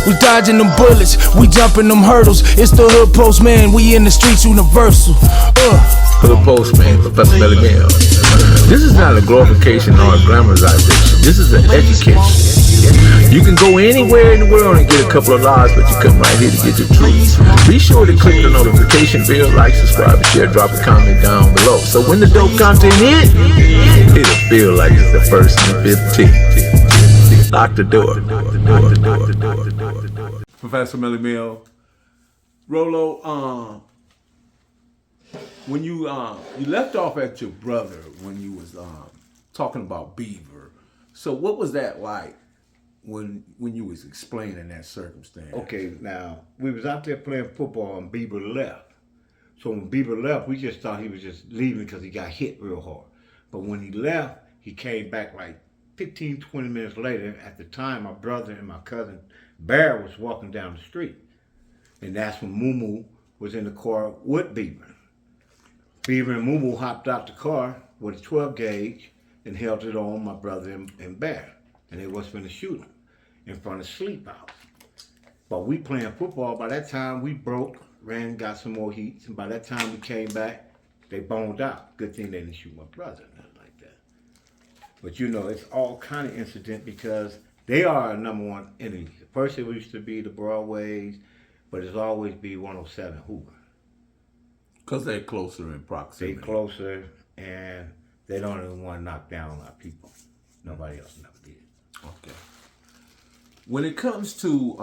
We dodging them bullets, we jumping them hurdles. It's the Dahoodpostman, we in the streets universal. Dahoodpostman, Professor Melly Mel. This is not a glorification or a glamorization. This is an education. You can go anywhere in the world and get a couple of lies, but you come right here to get the truth. Be sure to click the notification bell, like, subscribe, and share. Drop a comment down below. So when the dope content hit, it'll feel like it's the 1st and 15th. Lock the door. Professor Melly Mel. Rolo, when you left off at your brother when you was talking about Beaver. So what was that like when you was explaining that circumstance? Okay, now we was out there playing football and Beaver left. So when Beaver left, we just thought he was just leaving because he got hit real hard. But when he left, he came back like 15, 20 minutes later. At the time, my brother and my cousin Bear was walking down the street. And that's when Moo was in the car with Beaver. Beaver and Moo hopped out the car with a 12 gauge and held it on my brother and Bear. And they was finna shoot him in front of Sleep House. But we playing football. By that time, we broke, ran, got some more heats. And by that time we came back, they boned out. Good thing they didn't shoot my brother, nothing like that. But you know, it's all kind of incident because they are a #1 enemy. First it used to be the Broadways, but it's always be 107 Hoover. Because they're closer in proximity. They closer, and they don't even want to knock down our people. Nobody else never did. Okay. When it comes to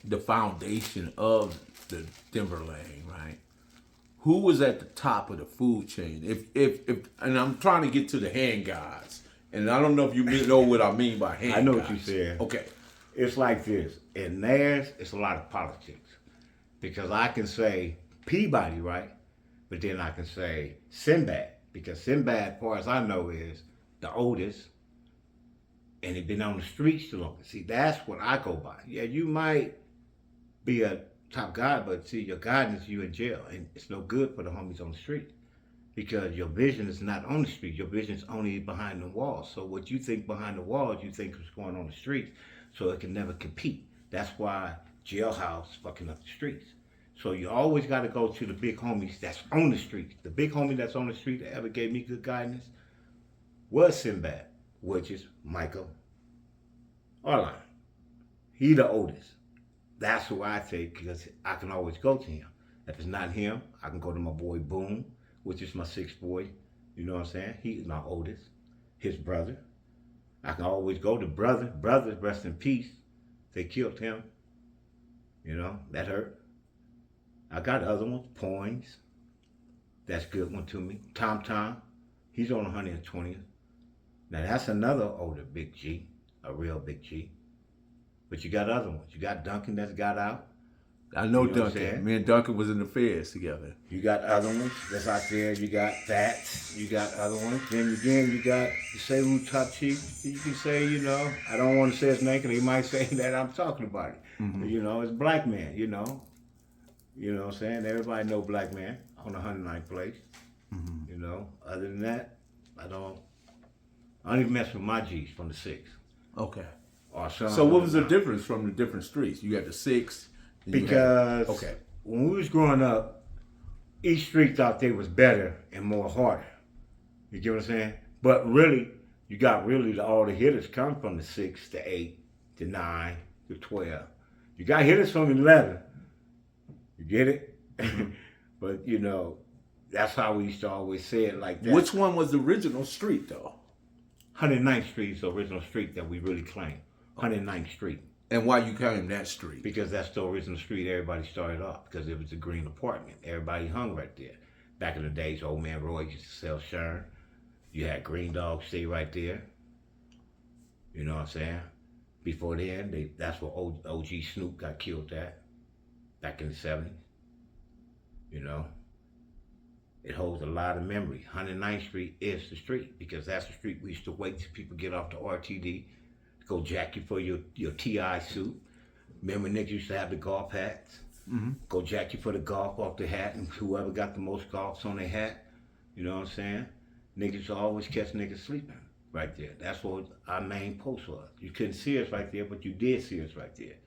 the foundation of the Denver Lane, right? Who was at the top of the food chain? If and I'm trying to get to the hand guys, and I don't know if you know what I mean by hand guys. I know what you said. Okay. It's like this. In theirs, it's a lot of politics. Because I can say Peabody, right? But then I can say Sinbad. Because Sinbad, as far as I know, is the oldest. And he's been on the streets the longest. See, that's what I go by. Yeah, you might be a top guy, but see, your guidance, you in jail. And it's no good for the homies on the street. Because your vision is not on the street. Your vision is only behind the walls. So what you think behind the walls, you think is going on the streets. So it can never compete. That's why jailhouse fucking up the streets. So you always got to go to the big homies that's on the street. The big homie that's on the street that ever gave me good guidance was Sinbad, which is Michael Arline. He the oldest. That's who I take because I can always go to him. If it's not him, I can go to my boy Boom, which is my 6th boy. You know what I'm saying? He's my oldest. His brother. I can always go to brother. Brother, rest in peace. They killed him. You know, that hurt. I got other ones. Poins. That's a good one to me. Tom. He's on 120th. Now that's another older big G. A real big G. But you got other ones. You got Duncan that's got out. I know You know Duncan. Me and Duncan was in the feds together. You got other ones that's out there. You got that. You got other ones. Then again, you say who top chief. You can say, you know, I don't want to say his name because he might say that I'm talking about it. Mm-hmm. You know, it's Black Man, you know. You know what I'm saying? Everybody know Black Man on the 109th place. Mm-hmm. You know, other than that, I don't even mess with my G's from the 6th. Okay. So what was the difference from the different streets? You had the 6th. Because when we was growing up, each street out there was better and more harder. You get what I'm saying? But really, you got all the hitters come from the 6 to 8 to 9 to 12. You got hitters from 11. You get it? But you know, that's how we used to always say it like that. Which one was the original street though? 109th Street is the original street that we really claim. 109th Street. And why you claim that street? Because that's the original street everybody started off. Because it was a green apartment. Everybody hung right there. Back in the days, old man Roy used to sell Shern. You had Green Dog stay right there. You know what I'm saying? Before then, that's where OG Snoop got killed at. Back in the 70s. You know? It holds a lot of memory. 109th Street is the street. Because that's the street we used to wait till people get off the RTD. Go jack you for your TI suit. Remember niggas used to have the golf hats? Mm-hmm. Go jack you for the golf off the hat, and whoever got the most golfs on their hat, you know what I'm saying? Niggas always catch niggas sleeping. right there. That's what our main post was. You couldn't see us right there, but you did see us right there.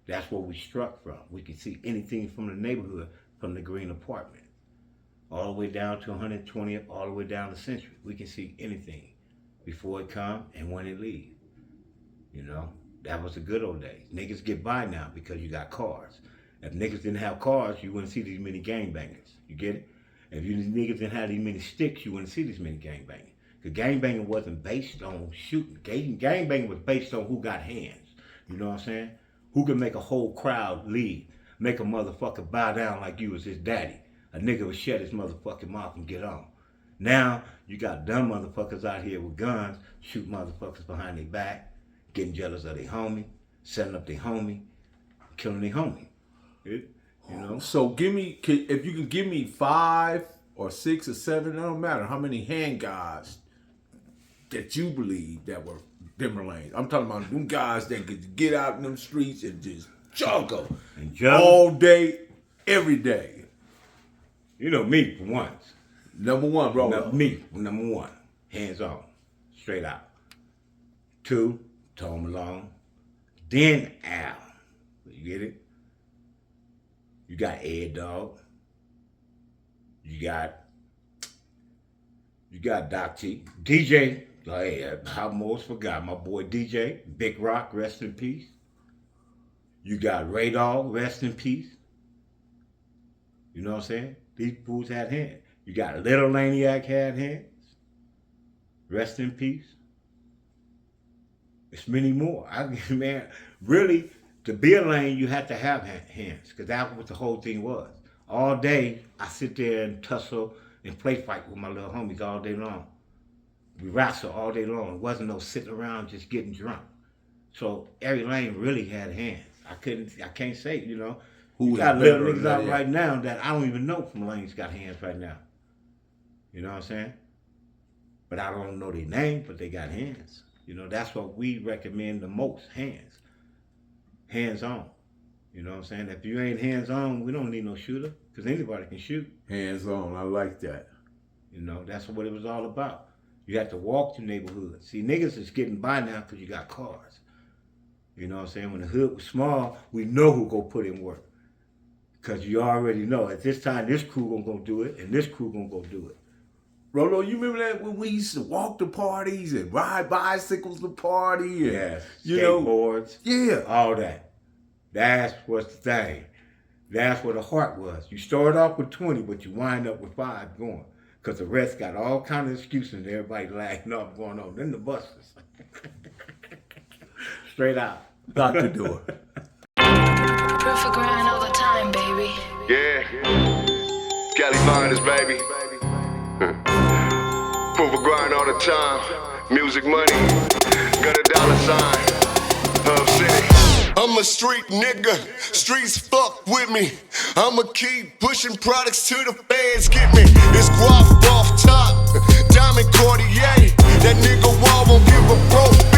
That's where we struck from. We could see anything from the neighborhood, from the green apartment, all the way down to 120th, all the way down to Century. We can see anything before it come and when it leave. You know, that was the good old days. Niggas get by now because you got cars. If niggas didn't have cars, you wouldn't see these many gangbangers. You get it? If you niggas didn't have these many sticks, you wouldn't see this many gangbangers. Because gangbanging wasn't based on shooting. Gangbanging was based on who got hands. You know what I'm saying? Who could make a whole crowd leave, make a motherfucker bow down like you was his daddy. A nigga would shut his motherfucking mouth and get on. Now, you got dumb motherfuckers out here with guns, shoot motherfuckers behind their back, getting jealous of their homie, setting up their homie, killing their homie. You know? So if you can give me 5 or 6 or 7, it don't matter how many hand guys that you believe that were Denver lanes. I'm talking about them guys that could get out in them streets and just juggle all day, every day. You know me for once. Number one, bro. Me, number one. Hands on. Straight out. 2, Tom Malone. Then Al. You get it? You got Ed Dog. You got Doc T. DJ. Hey, I almost forgot my boy DJ. Big Rock, rest in peace. You got Ray Dog, rest in peace. You know what I'm saying? These fools had hands. You got Little Laniac had hands. Rest in peace. It's many more. Man, really, to be a lane, you had to have hands, because that's what the whole thing was. All day, I sit there and tussle and play fight with my little homies all day long. We wrestle all day long. It wasn't no sitting around just getting drunk. So every lane really had hands. I can't say, you know. You got little niggas out right now that I don't even know from lanes got hands right now. You know what I'm saying? But I don't know their name, but they got hands. You know, that's what we recommend the most, hands. Hands on. You know what I'm saying? If you ain't hands on, we don't need no shooter, because anybody can shoot. Hands on, I like that. You know, that's what it was all about. You have to walk the neighborhood. See, niggas is getting by now because you got cars. You know what I'm saying? When the hood was small, we know who go put in work. Because you already know, at this time, this crew gonna go do it, and this crew gonna go do it. Rolo, you remember that when we used to walk to parties and ride bicycles to party? And, yeah, skateboards. Yeah. All that. That's what's the thing. That's where the heart was. You start off with 20, but you wind up with 5 going. Because the rest got all kind of excuses and everybody laughing up going on. Then the busters. Straight out. Dr. Door. Proof of grind all the time, baby. Yeah. Cali Finders, baby. Proof of grind all the time. Music money. Got a dollar sign. Hub City. I'm a street nigga, streets fuck with me. I'ma keep pushing products till the fans get me. It's guap off top, diamond Cartier. That nigga wall won't give a broke.